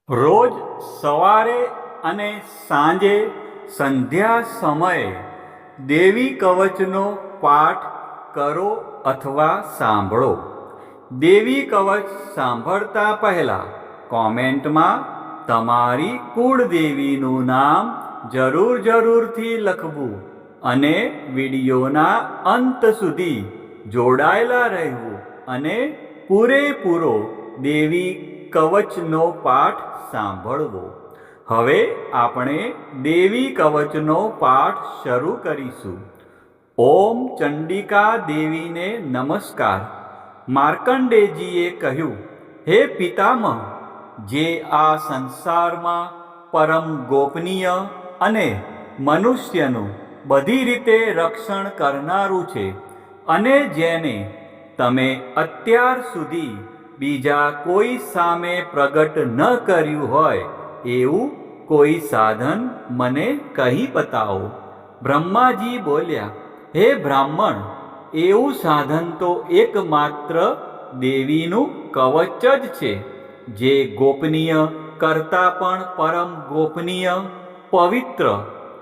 રોજ સવારે અને સાંજે સંધ્યા સમયે દેવી કવચનો પાઠ કરો અથવા સાંભળો. દેવી કવચ સાંભળતા પહેલાં કોમેન્ટમાં તમારી કુળદેવીનું નામ જરૂરથી લખવું અને વિડીયોના અંત સુધી જોડાયેલા રહેવું અને પૂરેપૂરો દેવી કવચનો પાઠ સાંભળવો. હવે આપણે દેવી કવચનો પાઠ શરૂ કરીશું. ઓમ ચંડિકા દેવીને નમસ્કાર. માર્કંડેયજીએ કહ્યું, હે પિતામહ, જે આ સંસારમાં પરમ ગોપનીય અને મનુષ્યનું બધી રીતે રક્ષણ કરનારું છે અને જેને તમે અત્યાર સુધી બીજા કોઈ સામે પ્રગટ ન કર્યું હોય એવું કોઈ સાધન મને કહી બતાવો. બ્રહ્માજી બોલ્યા, હે બ્રાહ્મણ, એવું સાધન તો એકમાત્ર દેવીનું કવચ જ છે, જે ગોપનીય કરતાં પણ પરમ ગોપનીય, પવિત્ર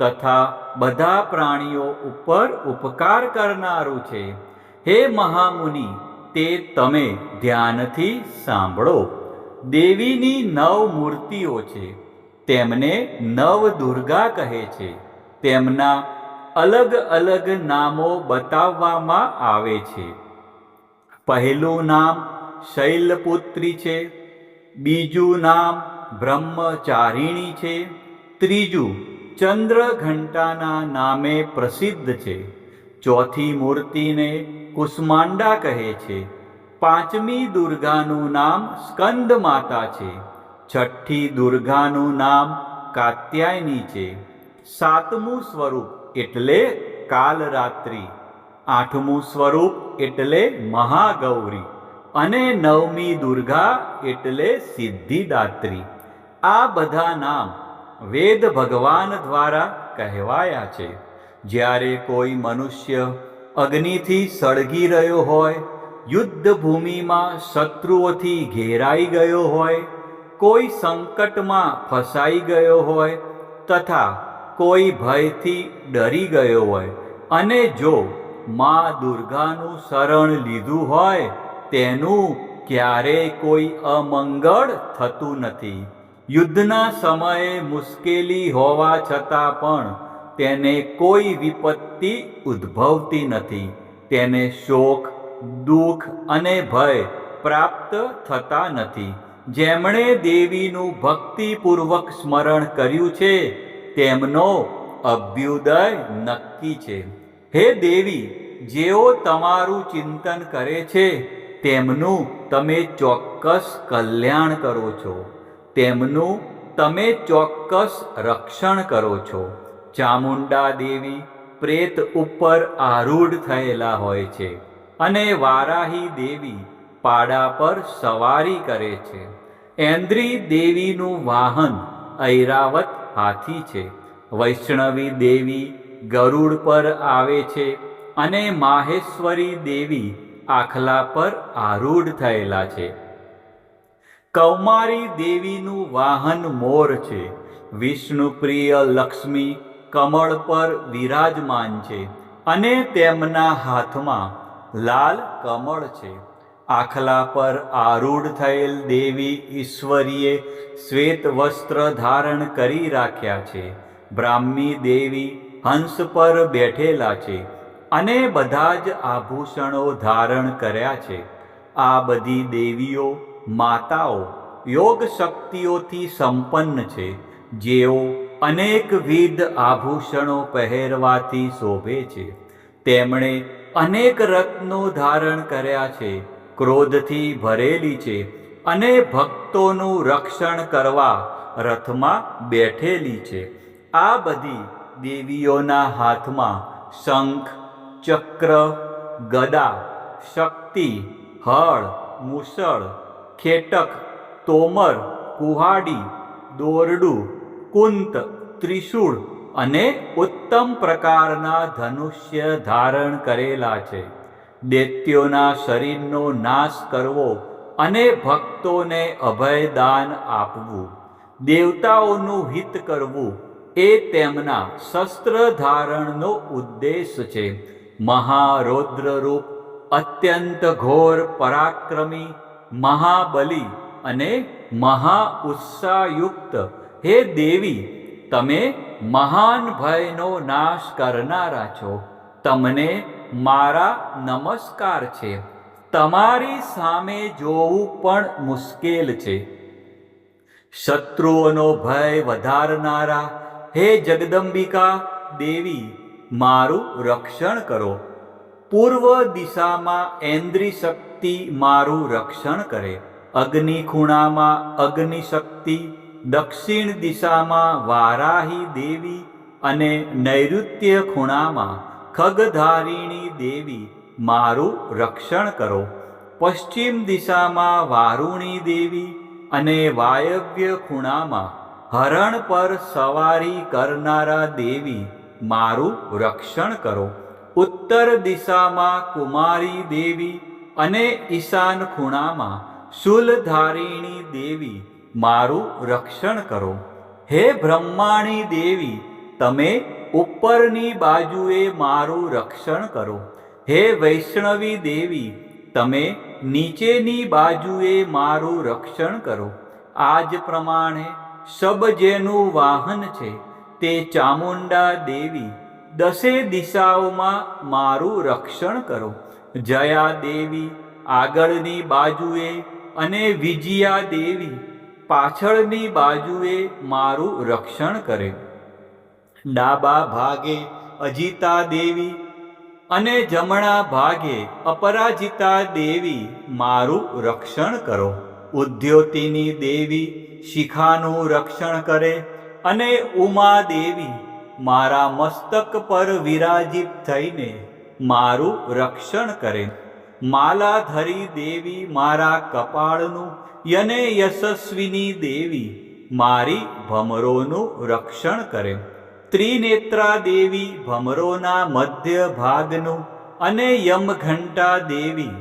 તથા બધા પ્રાણીઓ ઉપર ઉપકાર કરનારું છે. હે મહામુનિ, તે તમે ધ્યાનથી સાંભળો. દેવીની 9 મૂર્તિઓ છે. તેમને નવદુર્ગા કહે છે. તેમના અલગ અલગ નામો બતાવવામાં આવે છે. પહેલું નામ શૈલપુત્રી છે, બીજું નામ બ્રહ્મચારિણી છે, ત્રીજું ચંદ્રઘંટાના નામે પ્રસિદ્ધ છે, ચોથી મૂર્તિને કુષ્માંડા કહે છે, પાંચમી દુર્ગાનું નામ સ્કંદ માતા છે, છઠ્ઠી દુર્ગાનું નામ કાત્યાયની છે, સાતમું સ્વરૂપ એટલે કાલરાત્રિ, આઠમું સ્વરૂપ એટલે મહાગૌરી અને નવમી દુર્ગા એટલે સિદ્ધિદાત્રી. આ બધા નામ વેદ ભગવાન દ્વારા કહેવાયા છે. જ્યારે કોઈ મનુષ્ય અગ્નિથી સળગી રહ્યો હોય, યુદ્ધ ભૂમિમાં શત્રુઓથી ઘેરાઈ ગયો હોય, કોઈ સંકટમાં ફસાઈ ગયો હોય તથા કોઈ ભયથી ડરી ગયો હોય અને જો મા દુર્ગાનું શરણ લીધું હોય, તેનું ક્યારેય કોઈ અમંગળ થતું નથી. યુદ્ધના સમયે મુશ્કેલી હોવા છતાં પણ તેને કોઈ વિપત્તિ ઉદ્ભવતી નથી. તેને શોક, દુઃખ અને ભય પ્રાપ્ત થતા નથી. જેમણે દેવીનું ભક્તિપૂર્વક સ્મરણ કર્યું છે તેમનો અભ્યુદય નક્કી છે. હે દેવી, જેઓ તમારું ચિંતન કરે છે તેમનું તમે ચોક્કસ કલ્યાણ કરો છો, તેમનું તમે ચોક્કસ રક્ષણ કરો છો. ચામુંડા દેવી પ્રેત ઉપર આરૂઢ થયેલા હોય છે અને વારાહી દેવી પાડા પર સવારી કરે છે. ઐન્દ્રી દેવીનું વાહન ઐરાવત હાથી છે. વૈષ્ણવી દેવી ગરુડ પર આવે છે અને માહેશ્વરી દેવી આખલા પર આરૂઢ થયેલા છે. કૌમારી દેવીનું વાહન મોર છે. વિષ્ણુપ્રિય લક્ષ્મી કમળ પર વિરાજમાન છે અને તેમના હાથમાં લાલ કમળ છે. આખલા પર આરૂઢ થયેલ દેવી ઈશ્વરીએ શ્વેત વસ્ત્ર ધારણ કરી રાખ્યા છે. બ્રાહ્મી દેવી હંસ પર બેઠેલા છે અને બધા જ આભૂષણો ધારણ કર્યા છે. આ બધી દેવીઓ માતાઓ યોગ શક્તિઓથી સંપન્ન છે, જેઓ અનેકવિધ આભૂષણો પહેરવાથી શોભે છે. તેમણે અનેક રત્નો ધારણ કર્યા છે, ક્રોધથી ભરેલી છે અને ભક્તોનું રક્ષણ કરવા રથમાં બેઠેલી છે. આ બધી દેવીઓના હાથમાં શંખ, ચક્ર, ગદા, શક્તિ, હળ, મૂસળ, ખેટક, તોમર, કુહાડી, દોરડું, કુંત, ત્રિશૂળ અને ઉત્તમ પ્રકારના ધનુષ્ય ધારણ કરેલા છે. દૈત્યોના શરીરનો નાશ કરવો અને ભક્તોને અભયદાન આપવું, દેવતાઓનું હિત કરવું એ તેમના શસ્ત્ર ધારણનો ઉદ્દેશ છે. મહારૌદ્ર રૂપ, અત્યંત ઘોર પરાક્રમી, મહાબલી અને મહા ઉત્સાહયુક્ત હે દેવી, તમે મહાન ભયનો નાશ કરનારા છો. તમને મારા નમસ્કાર છે. તમારી સામે જોવું પણ મુશ્કેલ છે. શત્રુઓનો ભય વધારનારા હે જગદંબિકા દેવી, મારું રક્ષણ કરો. પૂર્વ દિશામાં ઐન્દ્રી શક્તિ મારું રક્ષણ કરે, અગ્નિ ખૂણામાં અગ્નિ શક્તિ, દક્ષિણ દિશામાં વારાહી દેવી અને નૈઋત્ય ખૂણામાં ખગધારિણી દેવી મારું રક્ષણ કરો. પશ્ચિમ દિશામાં વારુણી દેવી અને વાયવ્ય ખૂણામાં હરણ પર સવારી કરનારા દેવી મારું રક્ષણ કરો. ઉત્તર દિશામાં કુમારી દેવી અને ઈશાન ખૂણામાં શૂલધારિણી દેવી મારું રક્ષણ કરો. હે બ્રહ્માણી દેવી, તમે ઉપરની બાજુએ મારું રક્ષણ કરો. હે વૈષ્ણવી દેવી, તમે નીચેની બાજુએ મારું રક્ષણ કરો. આ જ પ્રમાણે શબ જેનું વાહન છે તે ચામુંડા દેવી, દસે દિશાઓમાં મારું રક્ષણ કરો. જયા દેવી આગળની બાજુએ અને વિજયા દેવી પાછળની બાજુએ મારું રક્ષણ કરે. ડાબા ભાગે અજિતા દેવી અને જમણા ભાગે અપરાજિતા દેવી મારું રક્ષણ કરો. ઉદ્યોતિની દેવી શિખાનું રક્ષણ કરે અને ઉમા દેવી મારા મસ્તક પર વિરાજિત થઈને મારું રક્ષણ કરે. માલાધરી દેવી મારા કપાળનું અને યશસ્વિની દેવી મારી ભમરોનું રક્ષણ કરે. ત્રિનેત્રા દેવી ભમરોના મધ્ય ભાગનું અને યમઘંટા દેવી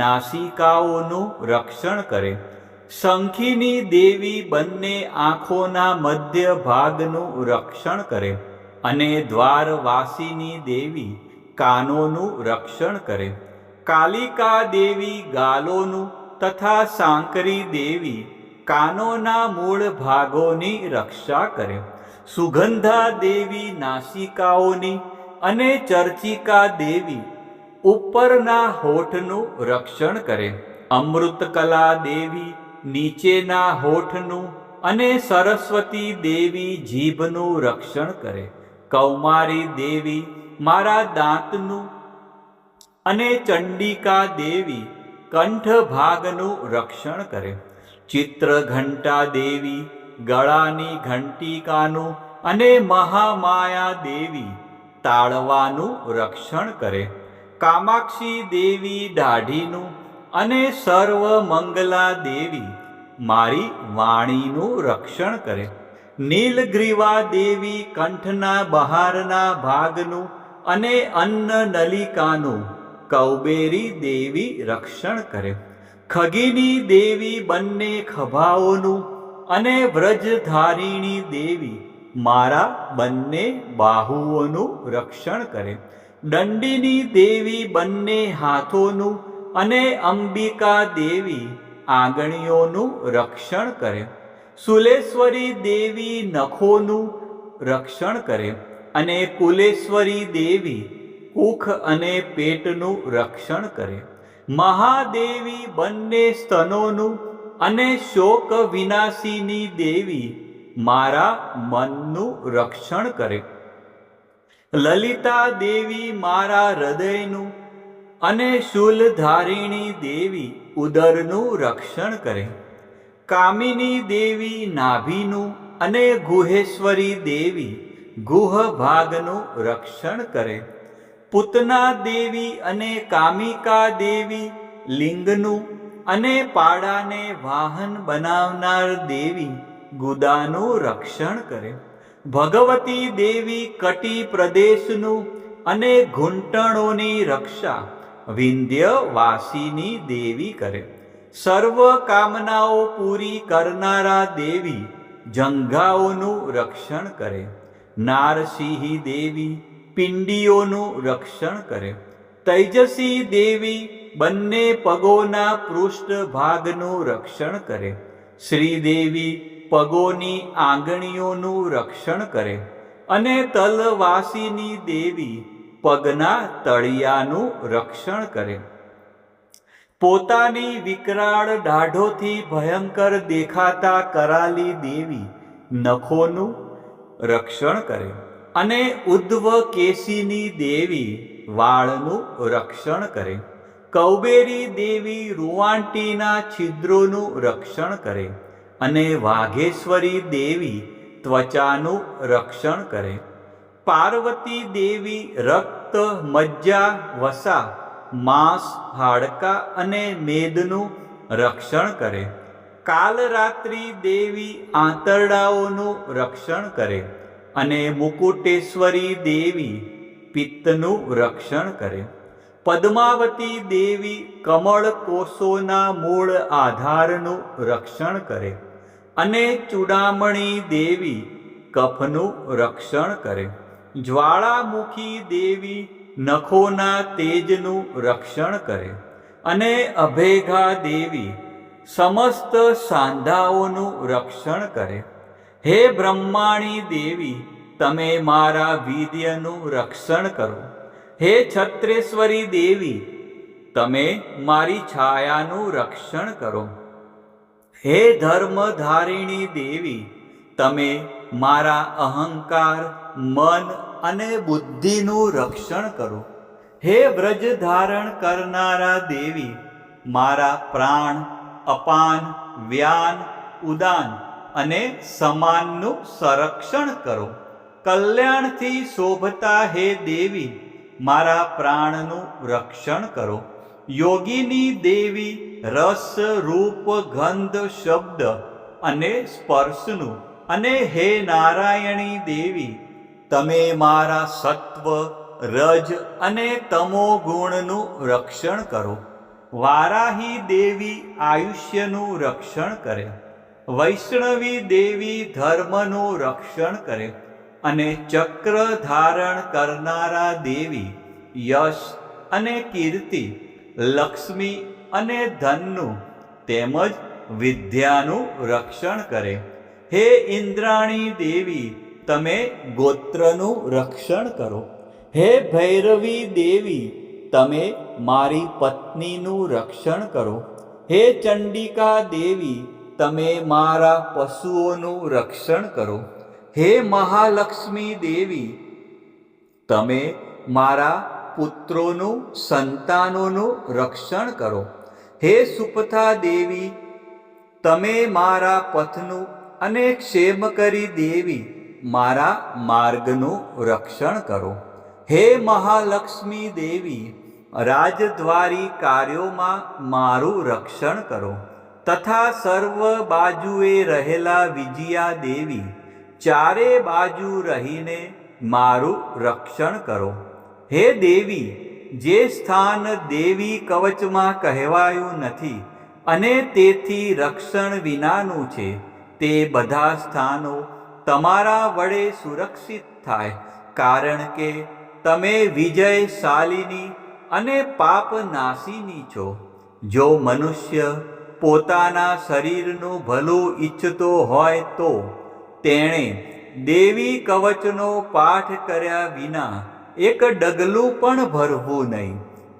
નાસિકાઓનું રક્ષણ કરે. શંખિની દેવી બંને આંખોના મધ્ય ભાગનું રક્ષણ કરે અને દ્વારવાસીની દેવી કાનોનું રક્ષણ કરે. કાલિકા દેવી ગાલોનું તથા સાંકરી દેવી કાનોના મૂળ ભાગોની રક્ષા કરે. સુગંધા દેવી નાસિકાઓની અને ચર્ચિકા દેવી ઉપરના હોઠનું રક્ષણ કરે. અમૃતકલા દેવી નીચેના હોઠનું અને સરસ્વતી દેવી જીભનું રક્ષણ કરે. કૌમારી દેવી મારા દાંતનું અને ચંડિકા દેવી કંઠ ભાગનું રક્ષણ કરે. ચિત્રઘંટા દેવી ગળાની ઘંટિકાનું અને મહામાયા દેવી તાળવાનું રક્ષણ કરે. કામાક્ષી દેવી દાઢીનું અને સર્વ મંગલા દેવી મારી વાણીનું રક્ષણ કરે. નીલગ્રીવા દેવી કંઠના બહારના ભાગનું અને અન્ન નલિકાનું કૌબેરી દેવી રક્ષણ કરે. ખગીની દેવી બંને ખભાઓનું અને વ્રજધારિણી દેવી મારા બંને બાહુઓનું રક્ષણ કરે. દંડિની દેવી બંને હાથોનું અને અંબિકા દેવી આંગળીઓનું રક્ષણ કરે. સુલેશ્વરી દેવી નખોનું રક્ષણ કરે અને કુલેશ્વરી દેવી કુખ અને પેટનું રક્ષણ કરે. મહાદેવી બંને સ્તનોનું અને શોક વિનાશીની દેવી મારા મનનું રક્ષણ કરે. લલિતા દેવી મારા હૃદયનું અને શૂલધારિણી દેવી ઉદરનું રક્ષણ કરે. કામિની દેવી નાભીનું અને ગુહેશ્વરી દેવી ગુહ ભાગનું રક્ષણ કરે. પૂતના દેવી અને કામિકા દેવી લિંગનું અને પાડાને વાહન બનાવનાર દેવી ગુદાનું રક્ષણ કરે. ભગવતી દેવી કટી પ્રદેશનું અને ઘૂંટણોની રક્ષા વિંધ્યવાસીની દેવી કરે. સર્વ કામનાઓ પૂરી કરનારા દેવી જંઘાઓનું રક્ષણ કરે. નારસિંહી દેવી પિંડીઓનું રક્ષણ કરે. તૈજસી દેવી બંને પગોના પૃષ્ઠભાગનું રક્ષણ કરે. શ્રીદેવી પગોની આંગળીઓનું રક્ષણ કરે અને તલવાસીની દેવી પગના તળિયાનું રક્ષણ કરે. પોતાની વિકરાળ દાઢોથી ભયંકર દેખાતા કરાલી દેવી નખોનું રક્ષણ કરે અને ઉદ્ધવ કેશીની દેવી વાળનું રક્ષણ કરે. કૌબેરી દેવી રૂવાંટીના છિદ્રોનું રક્ષણ કરે અને વાઘેશ્વરી દેવી ત્વચાનું રક્ષણ કરે. પાર્વતી દેવી રક્ત, મજ્જા, વસા, માંસ, હાડકા અને મેદનું રક્ષણ કરે. કાલરાત્રિ દેવી આંતરડાઓનું રક્ષણ કરે અને મુકુટેશ્વરી દેવી પિત્તનું રક્ષણ કરે. પદ્માવતી દેવી કમળ કોષોના મૂળ આધારનું રક્ષણ કરે અને ચૂડામણી દેવી કફનું રક્ષણ કરે. જ્વાળામુખી દેવી નખોના તેજનું રક્ષણ કરે અને અભેગા દેવી સમસ્ત સાંધાઓનું રક્ષણ કરે. હે બ્રહ્માણી દેવી, તમે મારા વીર્યનું રક્ષણ કરો. હે છત્રેશ્વરી દેવી, તમે મારી છાયાનું રક્ષણ કરો. હે ધર્મધારિણી દેવી, તમે મારા અહંકાર, મન અને બુદ્ધિનું રક્ષણ કરો. હે વ્રજ ધારણ કરનારા દેવી, મારા પ્રાણ, અપાન, વ્યાન, ઉદાન અને સમાનનું સંરક્ષણ કરો. કલ્યાણથી શોભતા હે દેવી, મારા પ્રાણનું રક્ષણ કરો. યોગીની દેવી રસ, રૂપ, ગંધ, શબ્દ અને સ્પર્શનું અને હે નારાયણી દેવી, તમે મારા સત્વ, રજ અને તમો ગુણનું રક્ષણ કરો. વારાહી દેવી આયુષ્યનું રક્ષણ કરે. વૈષ્ણવી દેવી ધર્મનું રક્ષણ કરે અને ચક્ર ધારણ કરનારા દેવી યશ અને કીર્તિ, લક્ષ્મી અને ધનનું તેમજ વિદ્યાનું રક્ષણ કરે. હે ઇન્દ્રાણી દેવી, તમે ગોત્રનું રક્ષણ કરો. હે ભૈરવી દેવી, તમે મારી પત્નીનું રક્ષણ કરો. હે ચંડિકા દેવી, તમે મારા પશુઓનું રક્ષણ કરો. હે મહાલક્ષ્મી દેવી, તમે મારા પુત્રોનું, સંતાનોનું રક્ષણ કરો. હે સુપથા દેવી, તમે મારા પથનું અને ક્ષેમકરી દેવી, મારા માર્ગનું રક્ષણ કરો. હે મહાલક્ષ્મી દેવી, રાજદ્વારી કાર્યોમાં મારું રક્ષણ કરો તથા સર્વ બાજુએ રહેલા વિજયા દેવી, ચારે બાજુ રહીને મારું રક્ષણ કરો. હે દેવી, જે સ્થાન દેવી કવચમાં કહેવાયું નથી અને તેથી રક્ષણ વિનાનું છે, તે બધા સ્થાનો તમારા વડે સુરક્ષિત થાય, કારણ કે તમે વિજયશાલિની અને પાપનાશીની છો. જો મનુષ્ય પોતાના શરીરનું ભલું ઈચ્છતો હોય તો તેણે દેવી કવચનો પાઠ કર્યા વિના એક ડગલું પણ ભરવું નહીં.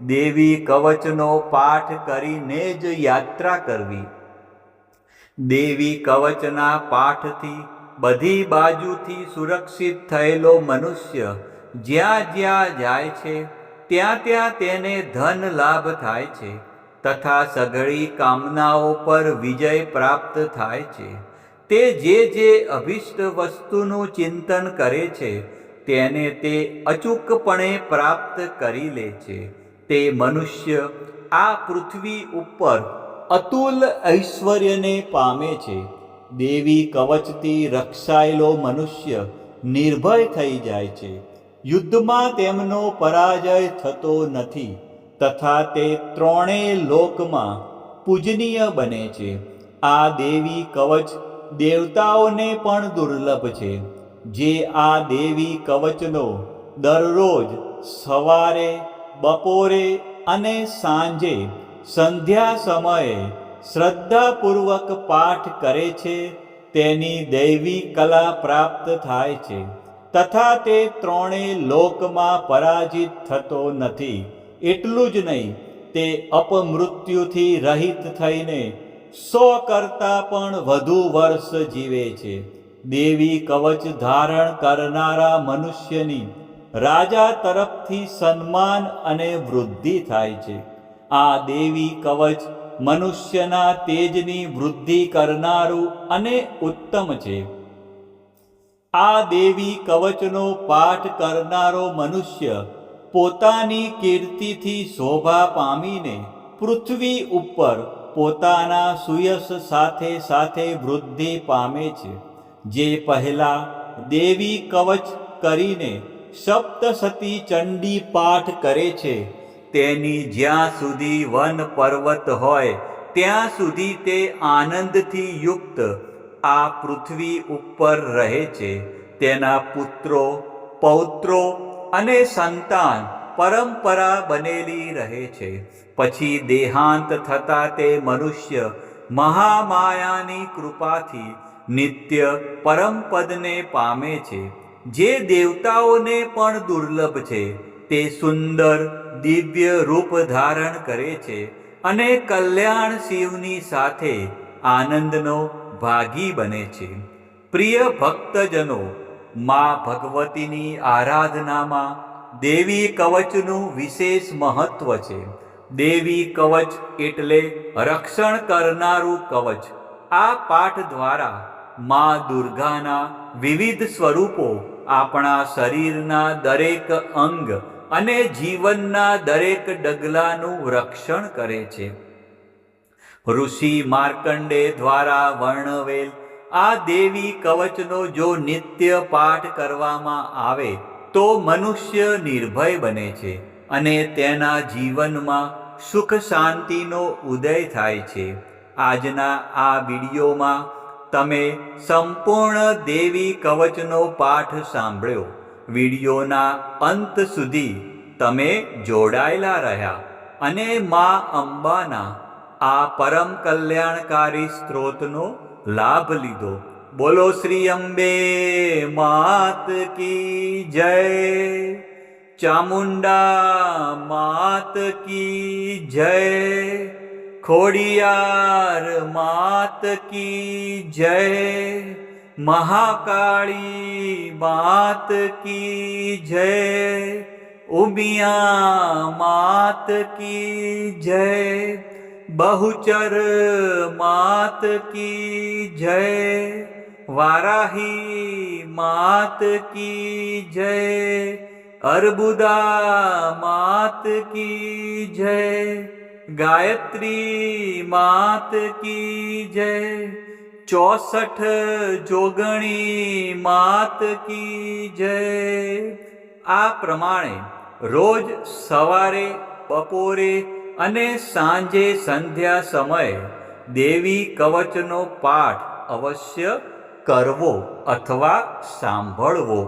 દેવી કવચનો પાઠ કરીને જ યાત્રા કરવી. દેવી કવચના પાઠથી બધી બાજુથી સુરક્ષિત થયેલો મનુષ્ય જ્યાં જ્યાં જાય છે ત્યાં ત્યાં તેને ધન લાભ થાય છે તથા સઘળી કામનાઓ પર વિજય પ્રાપ્ત થાય છે. તે જે અભિષ્ટ વસ્તુનું ચિંતન કરે છે તેને તે અચૂકપણે પ્રાપ્ત કરી લે છે. તે મનુષ્ય આ પૃથ્વી ઉપર અતુલ ઐશ્વર્યને પામે છે. દેવી કવચથી રક્ષાયેલો મનુષ્ય નિર્ભય થઈ જાય છે. યુદ્ધમાં તેમનો પરાજય થતો નથી તથા તે ત્રણેય લોકમાં પૂજનીય બને છે. આ દેવી કવચ દેવતાઓને પણ દુર્લભ છે. જે આ દેવી કવચનો દરરોજ સવારે, બપોરે અને સાંજે સંધ્યા સમયે શ્રદ્ધાપૂર્વક પાઠ કરે છે તેની દૈવી કલા પ્રાપ્ત થાય છે તથા તે ત્રણેય લોકમાં પરાજિત થતો નથી. એટલું જ નહીં, તે અપમૃત્યુથી રહિત થઈને 100 કરતાં પણ વધુ વર્ષ જીવે છે. દેવી કવચ ધારણ કરનારા મનુષ્યની રાજા તરફથી સન્માન અને વૃદ્ધિ થાય છે. આ દેવી કવચ મનુષ્યના તેજની વૃદ્ધિ કરનારું અને ઉત્તમ છે. આ દેવી કવચનો પાઠ કરનારો મનુષ્ય પોતાની કીર્તિથી શોભા પામીને પૃથ્વી ઉપર પોતાના સુયશ સાથે સાથે વૃદ્ધિ પામે છે. જે પહેલા દેવી કવચ કરીને સપ્તસતી ચંડી પાઠ કરે છે તેની જ્યાં સુધી વન પર્વત હોય ત્યાં સુધી તે આનંદથી યુક્ત આ પૃથ્વી ઉપર રહે છે. તેના પુત્રો, પૌત્રો અને સંતાન પરંપરા બનેલી રહે છે. પછી દેહાંત થતા તે મનુષ્ય મહામાયાની કૃપાથી નિત્ય પરમપદને પામે છે. જે દેવતાઓને પણ દુર્લભ છે. તે સુંદર દિવ્ય રૂપ ધારણ કરે છે અને કલ્યાણ શિવની સાથે આનંદનો ભાગી બને છે. પ્રિય ભક્તજનો, મા ભગવતીની આરાધનામાં દેવી કવચનું વિશેષ મહત્વ છે. દેવી કવચ એટલે રક્ષણ કરનારું કવચ. આ પાઠ દ્વારા મા દુર્ગાના વિવિધ સ્વરૂપો આપણા શરીરના દરેક અંગ અને જીવનના દરેક ડગલાનું રક્ષણ કરે છે. ઋષિ માર્કંડે દ્વારા વર્ણવેલ આ દેવી કવચનો જો નિત્ય પાઠ કરવામાં આવે તો મનુષ્ય નિર્ભય બને છે અને તેના જીવનમાં સુખ શાંતિનો ઉદય થાય છે. આજના આ વિડીયોમાં તમે સંપૂર્ણ દેવી કવચનો પાઠ સાંભળ્યો. વિડીયોના અંત સુધી તમે જોડાયેલા રહ્યા અને મા અંબાના આ પરમ કલ્યાણકારી સ્ત્રોતનો લાભ લીધો. બોલો શ્રી અંબે માત કી જય, ચામુંડા માત કી જય, ખોડિયાર માત કી જય, મહાકાળી માત કી જય, ઉમિયા માત કી જય, બહુચર માત કી જય, વારાહી માત કી જય, અર્બુદા માત કી જય, ગાયત્રી માત કી જય, 64 જોગણી માત કી જય. આ પ્રમાણે રોજ સવારે, બપોરે અને સાંજે સંધ્યા સમયે દેવી કવચનો પાઠ અવશ્ય કરવો અથવા સાંભળવો.